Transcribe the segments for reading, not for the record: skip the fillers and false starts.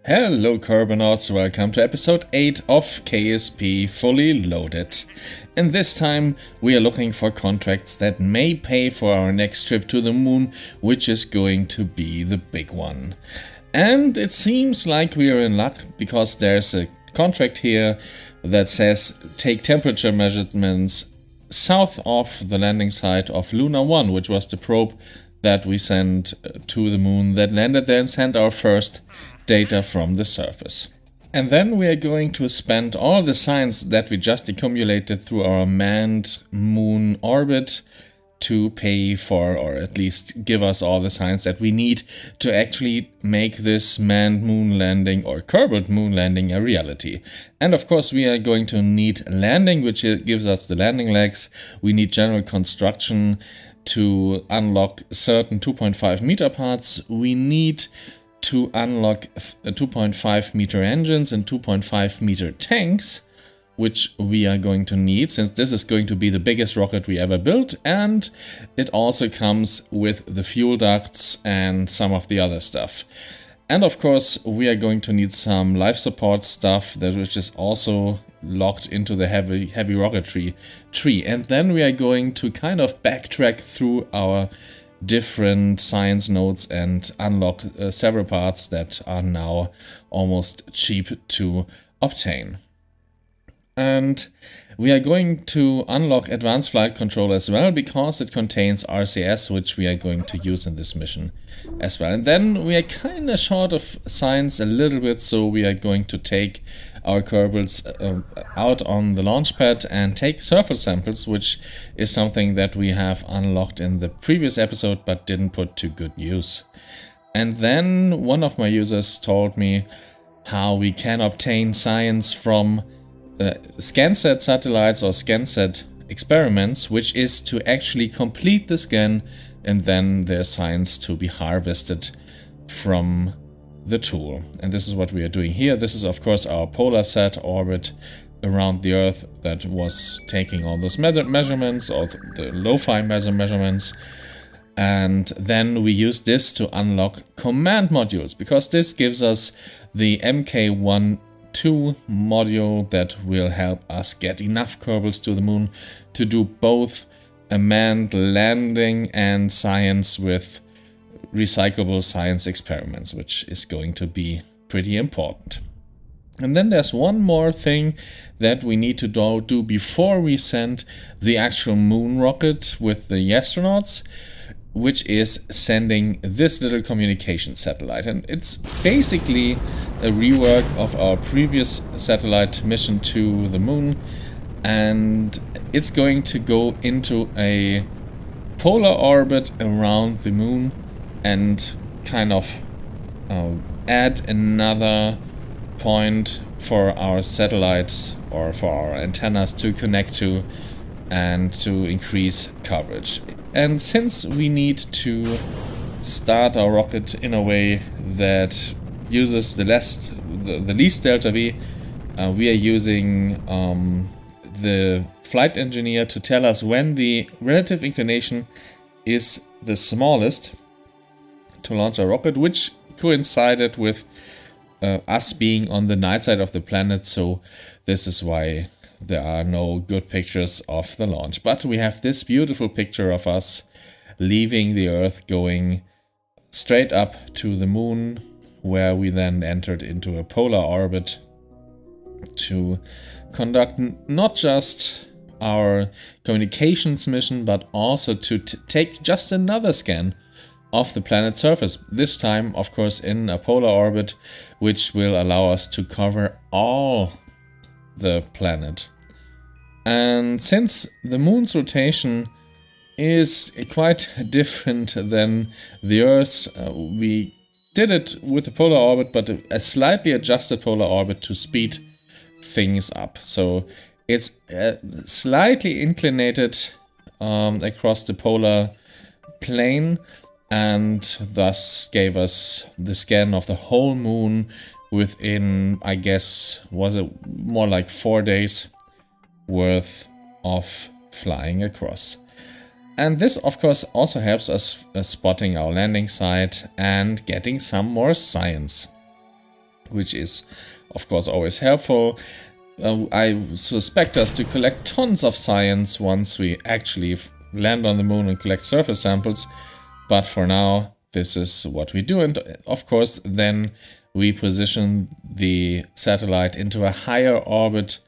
Hello Kerbonauts, welcome to episode 8 of KSP Fully Loaded. And this time we are looking for contracts that may pay for our next trip to the moon, which is going to be the big one. And it seems like we are in luck because there's a contract here that says take temperature measurements south of the landing site of Luna 1, which was the probe that we sent to the moon that landed there and sent our first data from the surface. And then we are going to spend all the science that we just accumulated through our manned moon orbit to pay for, or at least give us all the science that we need to actually make this manned moon landing or kerballed moon landing a reality. And of course we are going to need landing, which gives us the landing legs. We need general construction to unlock certain 2.5 meter parts. We need to unlock 2.5 meter engines and 2.5 meter tanks, which we are going to need since this is going to be the biggest rocket we ever built, and it also comes with the fuel ducts and some of the other stuff. And of course we are going to need some life support stuff which is also locked into the heavy rocketry tree. And then we are going to kind of backtrack through our different science nodes and unlock several parts that are now almost cheap to obtain. And we are going to unlock advanced flight control as well because it contains RCS, which we are going to use in this mission as well. And then we are kind of short of science a little bit, so we are going to take our Kerbals out on the launch pad and take surface samples, which is something that we have unlocked in the previous episode but didn't put to good use. And then one of my users told me how we can obtain science from ScanSat satellites or ScanSat experiments, which is to actually complete the scan and then there's science to be harvested from the tool. And this is what we are doing here. This is of course our PolarSat orbit around the Earth that was taking all those measurements, or the lo-fi measurements. And then we use this to unlock command modules, because this gives us the MK1 module that will help us get enough Kerbals to the moon to do both a manned landing and science with recyclable science experiments, which is going to be pretty important. And then there's one more thing that we need to do before we send the actual moon rocket with the astronauts, which is sending this little communication satellite. And it's basically a rework of our previous satellite mission to the moon, and it's going to go into a polar orbit around the moon and kind of add another point for our satellites or for our antennas to connect to and to increase coverage. And since we need to start our rocket in a way that uses the least delta V, we are using the flight engineer to tell us when the relative inclination is the smallest to launch our rocket, which coincided with us being on the night side of the planet, so this is why there are no good pictures of the launch. But we have this beautiful picture of us leaving the Earth, going straight up to the moon, where we then entered into a polar orbit to conduct not just our communications mission, but also to take just another scan of the planet's surface. This time, of course, in a polar orbit, which will allow us to cover all the planet. And since the moon's rotation is quite different than the Earth's, we did it with a polar orbit, but a slightly adjusted polar orbit to speed things up. So it's slightly inclinated across the polar plane, and thus gave us the scan of the whole moon within, I guess, was it more like 4 days worth of flying across. And this, of course, also helps us spotting our landing site and getting some more science. which is of course always helpful. I suspect us to collect tons of science once we actually land on the moon and collect surface samples, but for now this is what we do, and of course then we position the satellite into a higher orbit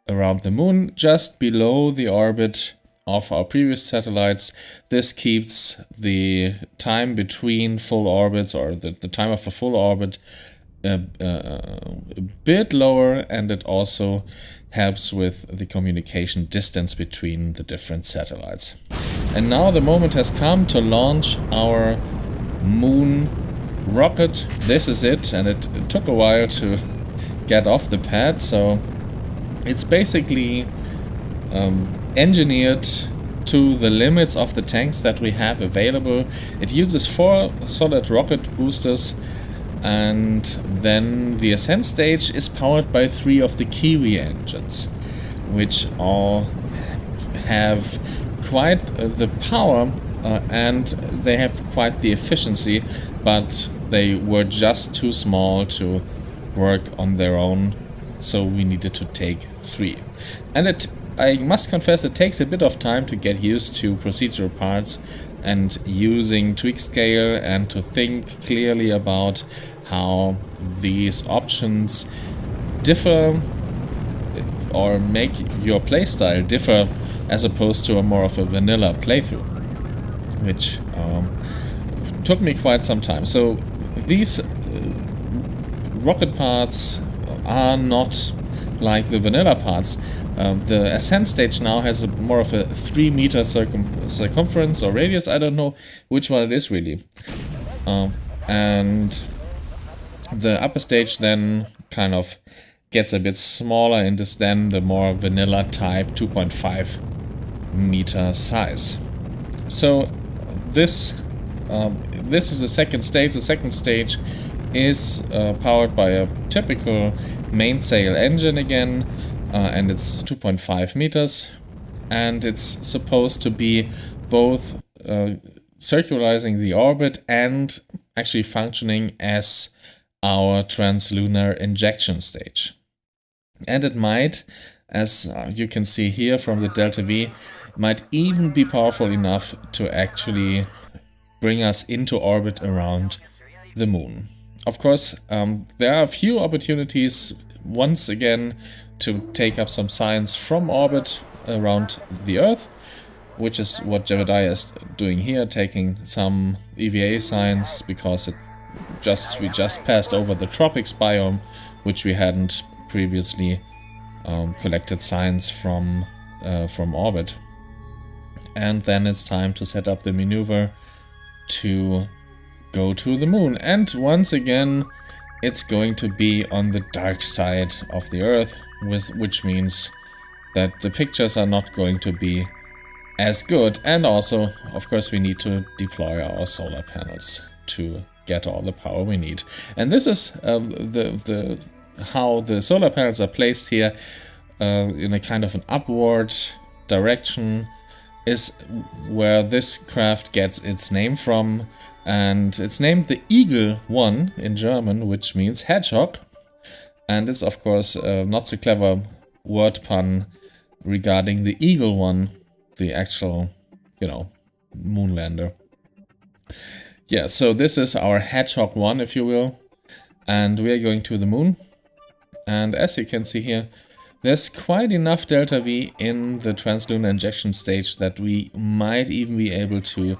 around the moon, just below the orbit of our previous satellites. This keeps the time between full orbits, or the time of a full orbit, a bit lower, and it also helps with the communication distance between the different satellites. And now the moment has come to launch our moon rocket. This is it, and it took a while to get off the pad, so it's basically engineered to the limits of the tanks that we have available. It uses 4 solid rocket boosters, and then the ascent stage is powered by 3 of the Kiwi engines, which all have quite the power and they have quite the efficiency, but they were just too small to work on their own, so we needed to take 3. And I must confess, it takes a bit of time to get used to procedural parts and using tweak scale, and to think clearly about how these options differ or make your playstyle differ, as opposed to a more of a vanilla playthrough, which took me quite some time. So these rocket parts are not like the vanilla parts. The ascent stage now has more of a 3-meter circumference or radius. I don't know which one it is really. And the upper stage then kind of gets a bit smaller and is then the more vanilla type 2.5 meter size. So this is the second stage. The second stage is powered by a typical mainsail engine again, and it's 2.5 meters, and it's supposed to be both circularizing the orbit and actually functioning as our translunar injection stage. And it might, as you can see here from the Delta V, might even be powerful enough to actually bring us into orbit around the moon. Of course, there are a few opportunities once again to take up some science from orbit around the Earth, which is what Jebediah is doing here, taking some EVA science, because we just passed over the tropics biome, which we hadn't previously collected science from orbit. And then it's time to set up the maneuver to go to the moon. And once again, it's going to be on the dark side of the Earth, which means that the pictures are not going to be as good. And also, of course, we need to deploy our solar panels to get all the power we need. And this is how the solar panels are placed here in a kind of an upward direction, is where this craft gets its name from. And it's named the Eagle One in German, which means hedgehog. And it's of course a not so clever word pun regarding the Eagle One, the actual, moonlander. Yeah, so this is our Hedgehog 1, if you will. And we are going to the moon. And as you can see here, there's quite enough Delta V in the translunar injection stage that we might even be able to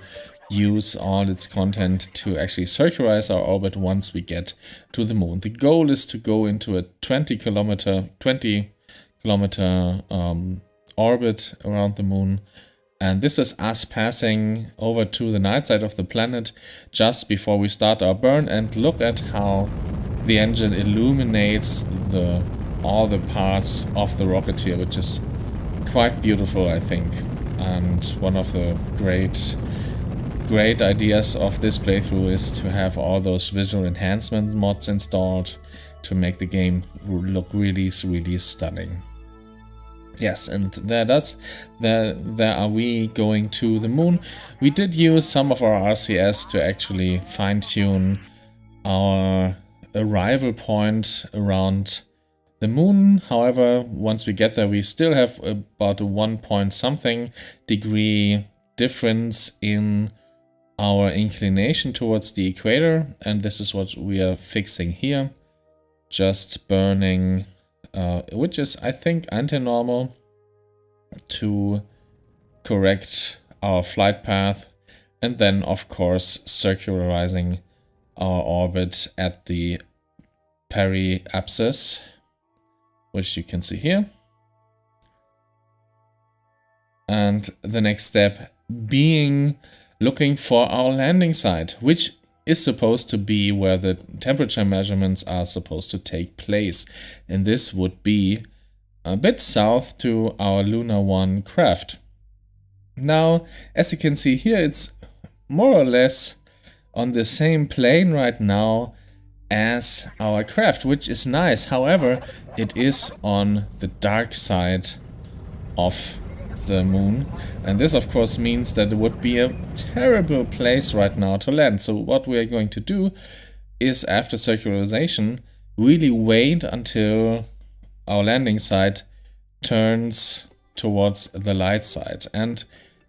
use all its content to actually circularize our orbit once we get to the moon. The goal is to go into a 20 kilometer orbit around the moon. And this is us passing over to the night side of the planet just before we start our burn, and look at how the engine illuminates all the parts of the rocket here, which is quite beautiful, I think. And one of the great ideas of this playthrough is to have all those visual enhancement mods installed to make the game look really, really stunning. Yes, and there are we going to the moon. We did use some of our RCS to actually fine-tune our arrival point around the moon. However, once we get there, we still have about a 1 point something degree difference in our inclination towards the equator, and this is what we are fixing here. Just burning, which is, I think, anti-normal, to correct our flight path, and then of course circularizing our orbit at the periapsis, which you can see here. And the next step being looking for our landing site, which is supposed to be where the temperature measurements are supposed to take place. And this would be a bit south to our Lunar 1 craft. Now, as you can see here, it's more or less on the same plane right now as our craft, which is nice. However, it is on the dark side of the moon, and this of course means that it would be a terrible place right now to land. So what we are going to do is, after circularization, really wait until our landing site turns towards the light side. And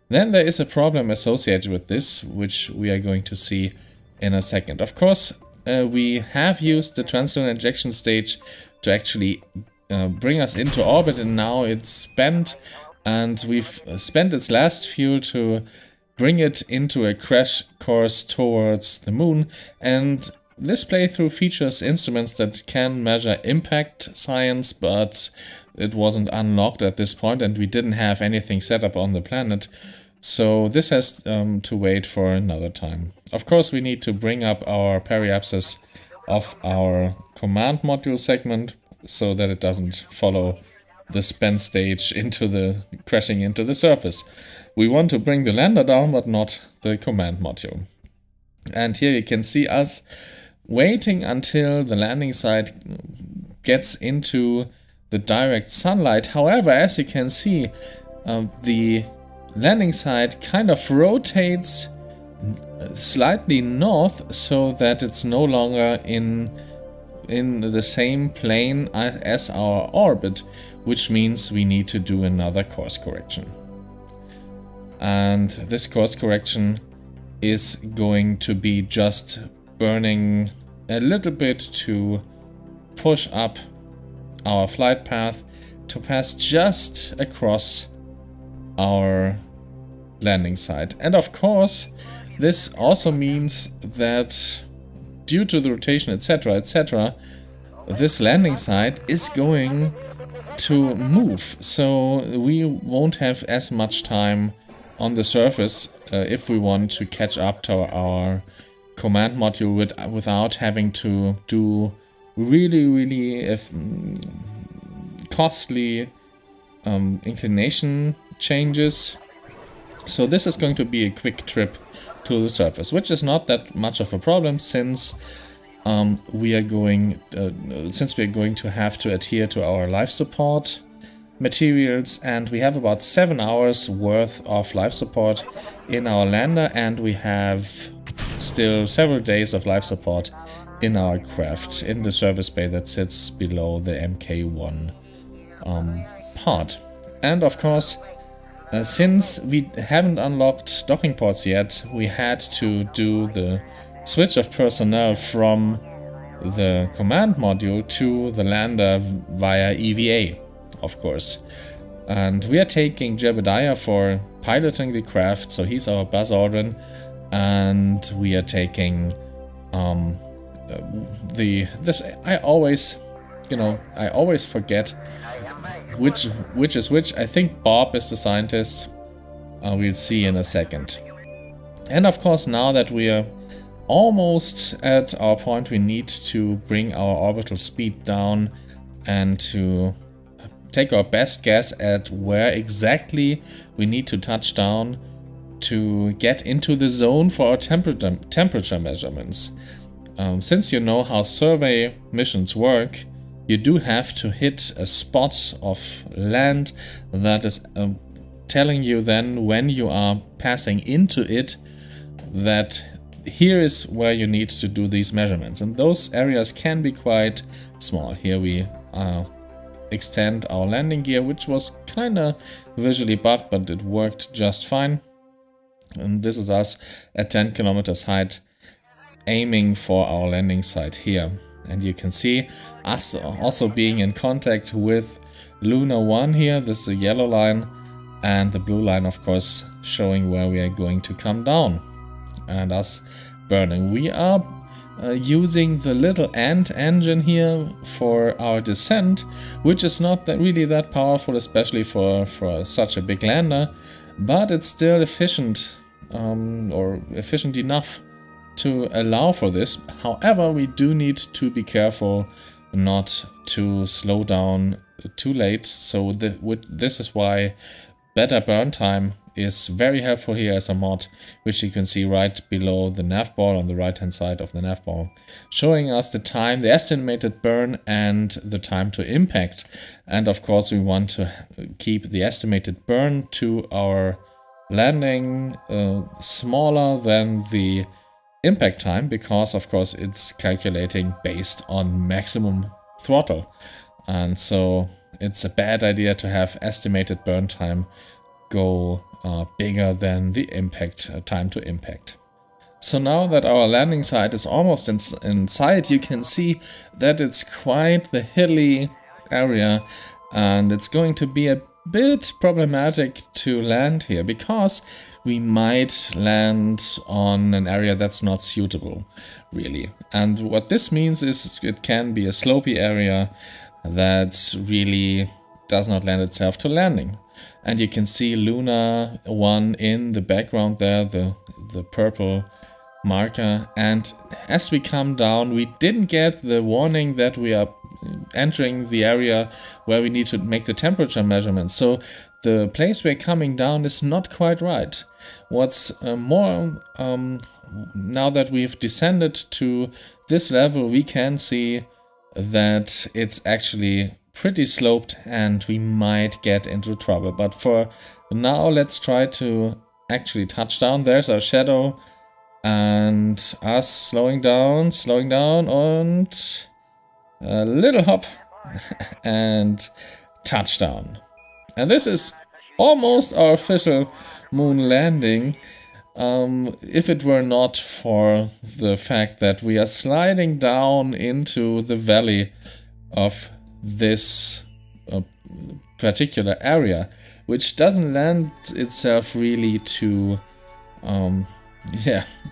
then there is a problem associated with this, which we are going to see in a second. Of course, we have used the translunar injection stage to actually bring us into orbit, and now it's spent, and we've spent its last fuel to bring it into a crash course towards the moon. And this playthrough features instruments that can measure impact science, but it wasn't unlocked at this point, and we didn't have anything set up on the planet. So this has to wait for another time. Of course, we need to bring up our periapsis of our command module segment so that it doesn't follow the spend stage into the crashing into the surface. We want to bring the lander down, but not the command module. And here you can see us waiting until the landing site gets into the direct sunlight. However, as you can see, the landing site kind of rotates slightly north so that it's no longer in the same plane as our orbit, which means we need to do another course correction. And this course correction is going to be just burning a little bit to push up our flight path to pass just across our landing site. And of course, this also means that due to the rotation, etc., etc., this landing site is going to move, so we won't have as much time on the surface if we want to catch up to our command module without having to do really costly inclination changes. So this is going to be a quick trip to the surface, which is not that much of a problem, since we are going to have to adhere to our life support materials, and we have about 7 hours worth of life support in our lander, and we have still several days of life support in our craft in the service bay that sits below the MK1 part. And of course, since we haven't unlocked docking ports yet, we had to do the switch of personnel from the command module to the lander via EVA, of course. And we are taking Jebediah for piloting the craft, so he's our buzz Aldrin, and we are taking I always forget which is which. I think Bob is the scientist. We'll see in a second. And of course, now that we are almost at our point, we need to bring our orbital speed down and to take our best guess at where exactly we need to touch down to get into the zone for our temperature measurements. Since you know how survey missions work, you do have to hit a spot of land that is telling you then, when you are passing into it, that here is where you need to do these measurements, and those areas can be quite small. Here we extend our landing gear, which was kind of visually bugged, but it worked just fine. And this is us at 10 kilometers height, aiming for our landing site here. And you can see us also being in contact with Luna 1 here. This is a yellow line, and the blue line, of course, showing where we are going to come down and us burning. We are using the little ant engine here for our descent, which is not really that powerful, especially for such a big lander, but it's still efficient, or efficient enough to allow for this. However, we do need to be careful not to slow down too late, so this is why better burn time is very helpful here as a mod, which you can see right below the nav ball on the right hand side of the nav ball, showing us the time, the estimated burn, and the time to impact. And of course we want to keep the estimated burn to our landing smaller than the impact time, because of course it's calculating based on maximum throttle, and so it's a bad idea to have estimated burn time go bigger than the impact time to impact. So now that our landing site is almost in sight, you can see that it's quite the hilly area, and it's going to be a bit problematic to land here, because we might land on an area that's not suitable, really. And what this means is it can be a slopey area that really does not lend itself to landing. And you can see Luna 1 in the background there, the purple marker. And as we come down, we didn't get the warning that we are entering the area where we need to make the temperature measurement. So the place we're coming down is not quite right. What's more, now that we've descended to this level, we can see that it's actually pretty sloped and we might get into trouble. But for now, let's try to actually touch down. There's our shadow and us slowing down, and a little hop and touchdown. And this is almost our official moon landing, if it were not for the fact that we are sliding down into the valley of this particular area, which doesn't lend itself really to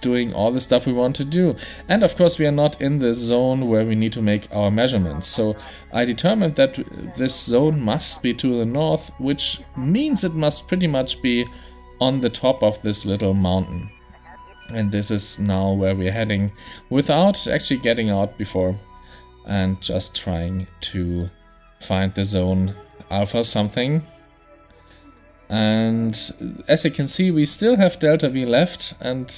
doing all the stuff we want to do. And of course we are not in the zone where we need to make our measurements. So I determined that this zone must be to the north, which means it must pretty much be on the top of this little mountain. And this is now where we're heading without actually getting out before, and just trying to find the zone alpha something. And as you can see, we still have delta V left, and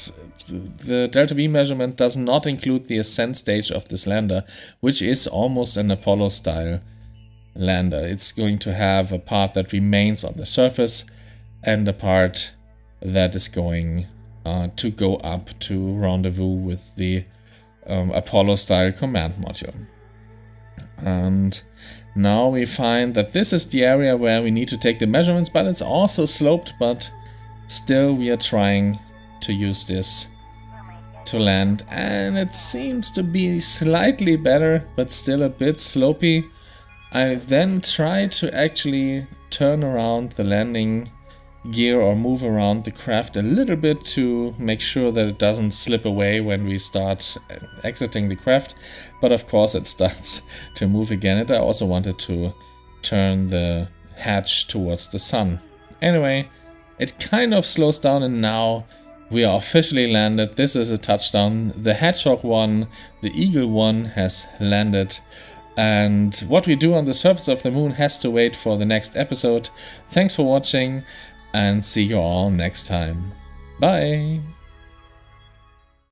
the delta V measurement does not include the ascent stage of this lander, which is almost an Apollo style lander. It's going to have a part that remains on the surface and a part that is going to go up to rendezvous with the Apollo style command module. And now we find that this is the area where we need to take the measurements, but it's also sloped, but still we are trying to use this to land, and it seems to be slightly better, but still a bit slopey. I then try to actually turn around the landing gear or move around the craft a little bit to make sure that it doesn't slip away when we start exiting the craft, but of course it starts to move again, and I also wanted to turn the hatch towards the sun. Anyway, it kind of slows down, and now we are officially landed. This is a touchdown. The Hedgehog 1, the Eagle 1 has landed. And what we do on the surface of the moon has to wait for the next episode. Thanks for watching, and see you all next time. Bye!